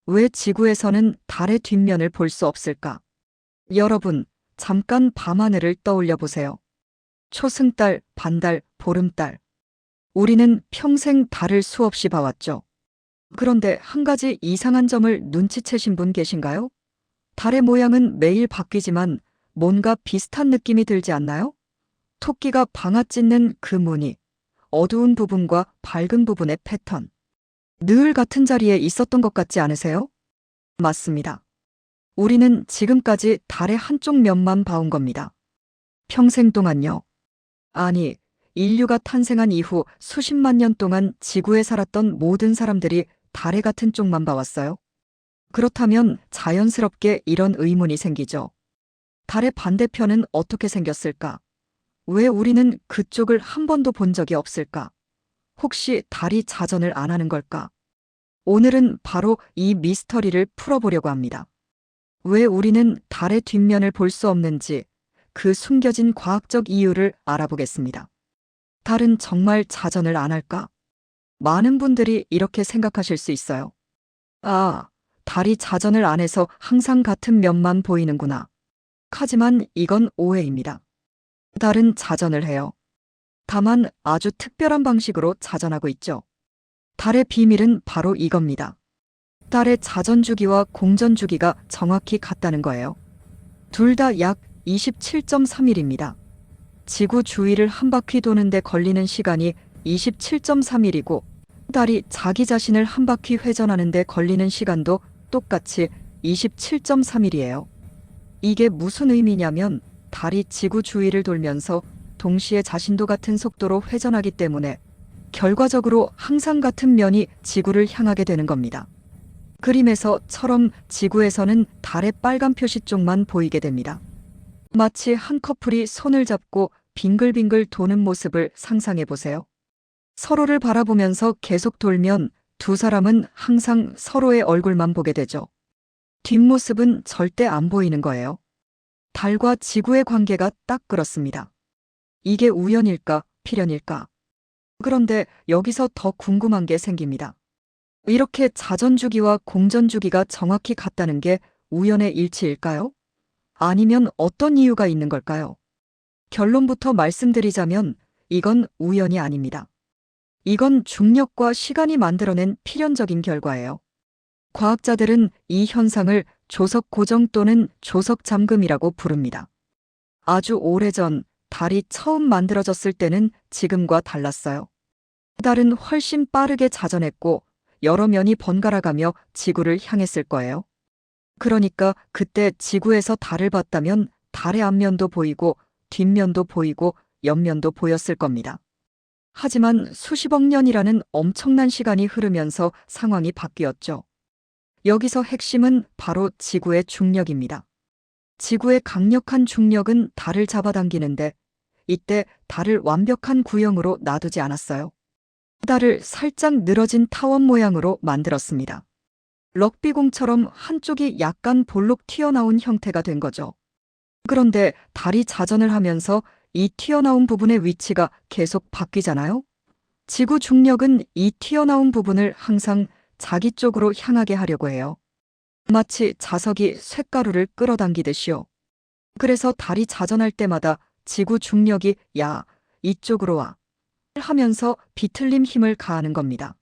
왜 지구에서는 달의 뒷면을 볼 수 없을까? 여러분, 잠깐 밤하늘을 떠올려 보세요. 초승달, 반달, 보름달. 우리는 평생 달을 수없이 봐왔죠. 그런데 한 가지 이상한 점을 눈치채신 분 계신가요? 달의 모양은 매일 바뀌지만 뭔가 비슷한 느낌이 들지 않나요? 토끼가 방아 찧는 그 무늬, 어두운 부분과 밝은 부분의 패턴. 늘 같은 자리에 있었던 것 같지 않으세요? 맞습니다. 우리는 지금까지 달의 한쪽 면만 봐온 겁니다. 평생 동안요. 아니, 인류가 탄생한 이후 수십만 년 동안 지구에 살았던 모든 사람들이 달의 같은 쪽만 봐왔어요. 그렇다면 자연스럽게 이런 의문이 생기죠. 달의 반대편은 어떻게 생겼을까? 왜 우리는 그쪽을 한 번도 본 적이 없을까? 혹시 달이 자전을 안 하는 걸까? 오늘은 바로 이 미스터리를 풀어보려고 합니다. 왜 우리는 달의 뒷면을 볼 수 없는지 그 숨겨진 과학적 이유를 알아보겠습니다. 달은 정말 자전을 안 할까? 많은 분들이 이렇게 생각하실 수 있어요. 아, 달이 자전을 안 해서 항상 같은 면만 보이는구나. 하지만 이건 오해입니다. 달은 자전을 해요. 다만 아주 특별한 방식으로 자전하고 있죠. 달의 비밀은 바로 이겁니다. 달의 자전 주기와 공전 주기가 정확히 같다는 거예요. 둘 다 약 27.3일입니다. 지구 주위를 한 바퀴 도는데 걸리는 시간이 27.3일이고 달이 자기 자신을 한 바퀴 회전하는데 걸리는 시간도 똑같이 27.3일이에요. 이게 무슨 의미냐면 달이 지구 주위를 돌면서 동시에 자신도 같은 속도로 회전하기 때문에 결과적으로 항상 같은 면이 지구를 향하게 되는 겁니다. 그림에서처럼 지구에서는 달의 빨간 표시 쪽만 보이게 됩니다. 마치 한 커플이 손을 잡고 빙글빙글 도는 모습을 상상해 보세요. 서로를 바라보면서 계속 돌면 두 사람은 항상 서로의 얼굴만 보게 되죠. 뒷모습은 절대 안 보이는 거예요. 달과 지구의 관계가 딱 그렇습니다. 이게 우연일까, 필연일까? 그런데 여기서 더 궁금한 게 생깁니다. 이렇게 자전주기와 공전주기가 정확히 같다는 게 우연의 일치일까요? 아니면 어떤 이유가 있는 걸까요? 결론부터 말씀드리자면 이건 우연이 아닙니다. 이건 중력과 시간이 만들어낸 필연적인 결과예요. 과학자들은 이 현상을 조석 고정 또는 조석 잠금이라고 부릅니다. 아주 오래전 달이 처음 만들어졌을 때는 지금과 달랐어요. 달은 훨씬 빠르게 자전했고 여러 면이 번갈아가며 지구를 향했을 거예요. 그러니까 그때 지구에서 달을 봤다면 달의 앞면도 보이고 뒷면도 보이고 옆면도 보였을 겁니다. 하지만 수십억 년이라는 엄청난 시간이 흐르면서 상황이 바뀌었죠. 여기서 핵심은 바로 지구의 중력입니다. 지구의 강력한 중력은 달을 잡아당기는데 이때 달을 완벽한 구형으로 놔두지 않았어요. 달을 살짝 늘어진 타원 모양으로 만들었습니다. 럭비공처럼 한쪽이 약간 볼록 튀어나온 형태가 된 거죠. 그런데 달이 자전을 하면서 이 튀어나온 부분의 위치가 계속 바뀌잖아요? 지구 중력은 이 튀어나온 부분을 항상 자기 쪽으로 향하게 하려고 해요. 마치 자석이 쇳가루를 끌어당기듯이요. 그래서 달이 자전할 때마다 지구 중력이 야, 이쪽으로 와 하면서 비틀림 힘을 가하는 겁니다.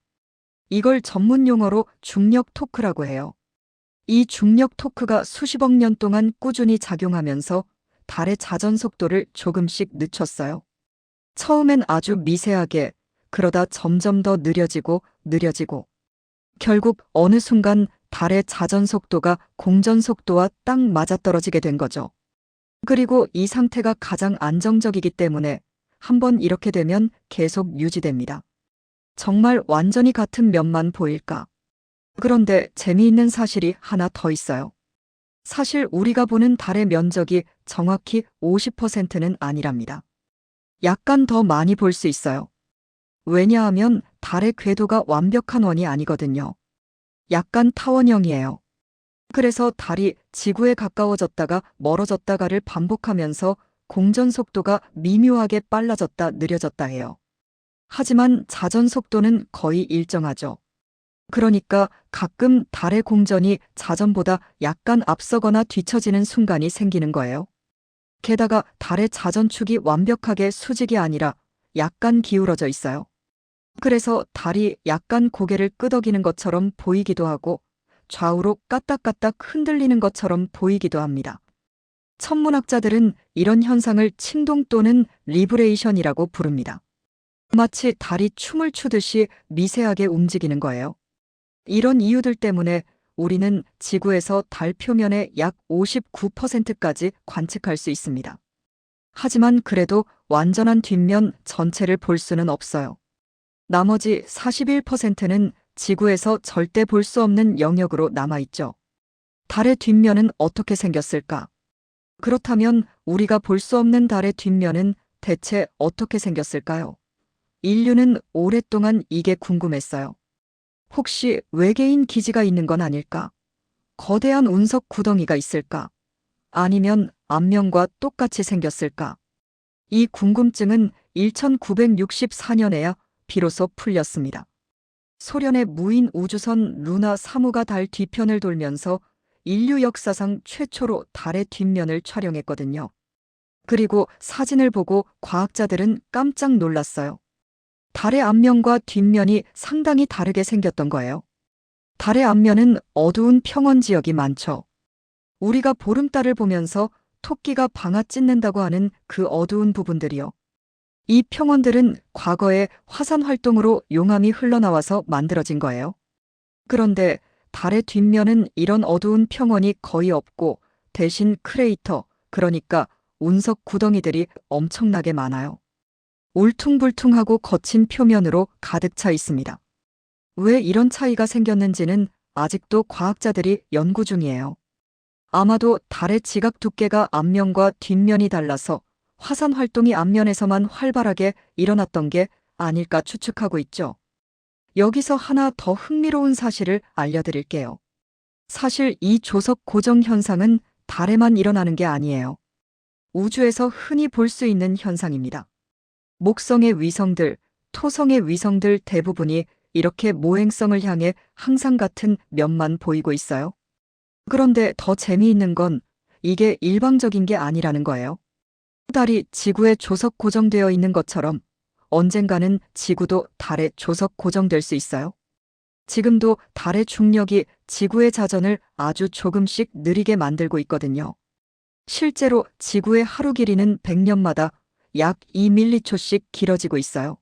이걸 전문 용어로 중력 토크라고 해요. 이 중력 토크가 수십억 년 동안 꾸준히 작용하면서 달의 자전 속도를 조금씩 늦췄어요. 처음엔 아주 미세하게, 그러다 점점 더 느려지고 느려지고 결국 어느 순간 달의 자전 속도가 공전 속도와 딱 맞아떨어지게 된 거죠. 그리고 이 상태가 가장 안정적이기 때문에 한번 이렇게 되면 계속 유지됩니다. 정말 완전히 같은 면만 보일까? 그런데 재미있는 사실이 하나 더 있어요. 사실 우리가 보는 달의 면적이 정확히 50%는 아니랍니다. 약간 더 많이 볼 수 있어요. 왜냐하면 달의 궤도가 완벽한 원이 아니거든요. 약간 타원형이에요. 그래서 달이 지구에 가까워졌다가 멀어졌다가를 반복하면서 공전 속도가 미묘하게 빨라졌다 느려졌다 해요. 하지만 자전 속도는 거의 일정하죠. 그러니까 가끔 달의 공전이 자전보다 약간 앞서거나 뒤처지는 순간이 생기는 거예요. 게다가 달의 자전축이 완벽하게 수직이 아니라 약간 기울어져 있어요. 그래서 달이 약간 고개를 끄덕이는 것처럼 보이기도 하고 좌우로 까딱까딱 흔들리는 것처럼 보이기도 합니다. 천문학자들은 이런 현상을 침동 또는 리브레이션이라고 부릅니다. 마치 달이 춤을 추듯이 미세하게 움직이는 거예요. 이런 이유들 때문에 우리는 지구에서 달 표면의 약 59%까지 관측할 수 있습니다. 하지만 그래도 완전한 뒷면 전체를 볼 수는 없어요. 나머지 41%는 지구에서 절대 볼 수 없는 영역으로 남아있죠. 달의 뒷면은 어떻게 생겼을까? 그렇다면 우리가 볼 수 없는 달의 뒷면은 대체 어떻게 생겼을까요? 인류는 오랫동안 이게 궁금했어요. 혹시 외계인 기지가 있는 건 아닐까? 거대한 운석 구덩이가 있을까? 아니면 암명과 똑같이 생겼을까? 이 궁금증은 1964년에야 비로소 풀렸습니다. 소련의 무인 우주선 루나 3호가 달 뒤편을 돌면서 인류 역사상 최초로 달의 뒷면을 촬영했거든요. 그리고 사진을 보고 과학자들은 깜짝 놀랐어요. 달의 앞면과 뒷면이 상당히 다르게 생겼던 거예요. 달의 앞면은 어두운 평원 지역이 많죠. 우리가 보름달을 보면서 토끼가 방아 찢는다고 하는 그 어두운 부분들이요. 이 평원들은 과거에 화산 활동으로 용암이 흘러나와서 만들어진 거예요. 그런데 달의 뒷면은 이런 어두운 평원이 거의 없고 대신 크레이터, 그러니까 운석 구덩이들이 엄청나게 많아요. 울퉁불퉁하고 거친 표면으로 가득 차 있습니다. 왜 이런 차이가 생겼는지는 아직도 과학자들이 연구 중이에요. 아마도 달의 지각 두께가 앞면과 뒷면이 달라서 화산 활동이 앞면에서만 활발하게 일어났던 게 아닐까 추측하고 있죠. 여기서 하나 더 흥미로운 사실을 알려드릴게요. 사실 이 조석 고정 현상은 달에만 일어나는 게 아니에요. 우주에서 흔히 볼 수 있는 현상입니다. 목성의 위성들, 토성의 위성들 대부분이 이렇게 모행성을 향해 항상 같은 면만 보이고 있어요. 그런데 더 재미있는 건 이게 일방적인 게 아니라는 거예요. 달이 지구에 조석 고정되어 있는 것처럼 언젠가는 지구도 달에 조석 고정될 수 있어요. 지금도 달의 중력이 지구의 자전을 아주 조금씩 느리게 만들고 있거든요. 실제로 지구의 하루 길이는 100년마다 약 2밀리초씩 길어지고 있어요.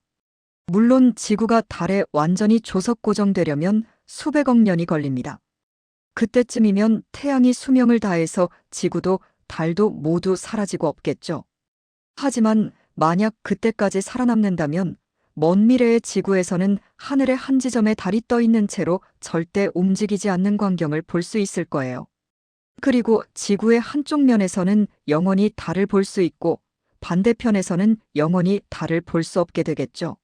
물론 지구가 달에 완전히 조석 고정되려면 수백억 년이 걸립니다. 그때쯤이면 태양이 수명을 다해서 지구도 달도 모두 사라지고 없겠죠. 하지만 만약 그때까지 살아남는다면 먼 미래의 지구에서는 하늘의 한 지점에 달이 떠 있는 채로 절대 움직이지 않는 광경을 볼 수 있을 거예요. 그리고 지구의 한쪽 면에서는 영원히 달을 볼 수 있고 반대편에서는 영원히 달을 볼 수 없게 되겠죠.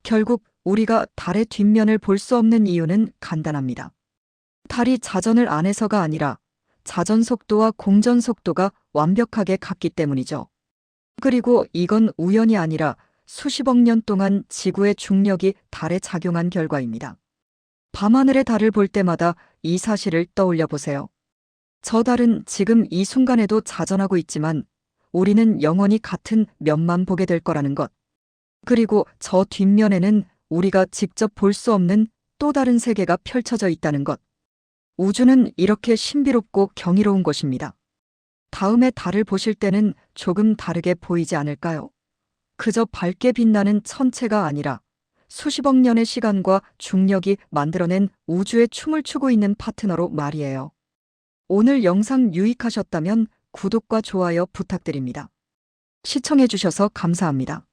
결국 우리가 달의 뒷면을 볼 수 없는 이유는 간단합니다. 달이 자전을 안에서가 아니라 자전 속도와 공전 속도가 완벽하게 같기 때문이죠. 그리고 이건 우연이 아니라 수십억 년 동안 지구의 중력이 달에 작용한 결과입니다. 밤하늘의 달을 볼 때마다 이 사실을 떠올려 보세요. 저 달은 지금 이 순간에도 자전하고 있지만 우리는 영원히 같은 면만 보게 될 거라는 것. 그리고 저 뒷면에는 우리가 직접 볼 수 없는 또 다른 세계가 펼쳐져 있다는 것. 우주는 이렇게 신비롭고 경이로운 것입니다. 다음에 달을 보실 때는 조금 다르게 보이지 않을까요? 그저 밝게 빛나는 천체가 아니라 수십억 년의 시간과 중력이 만들어낸 우주의 춤을 추고 있는 파트너로 말이에요. 오늘 영상 유익하셨다면 구독과 좋아요 부탁드립니다. 시청해주셔서 감사합니다.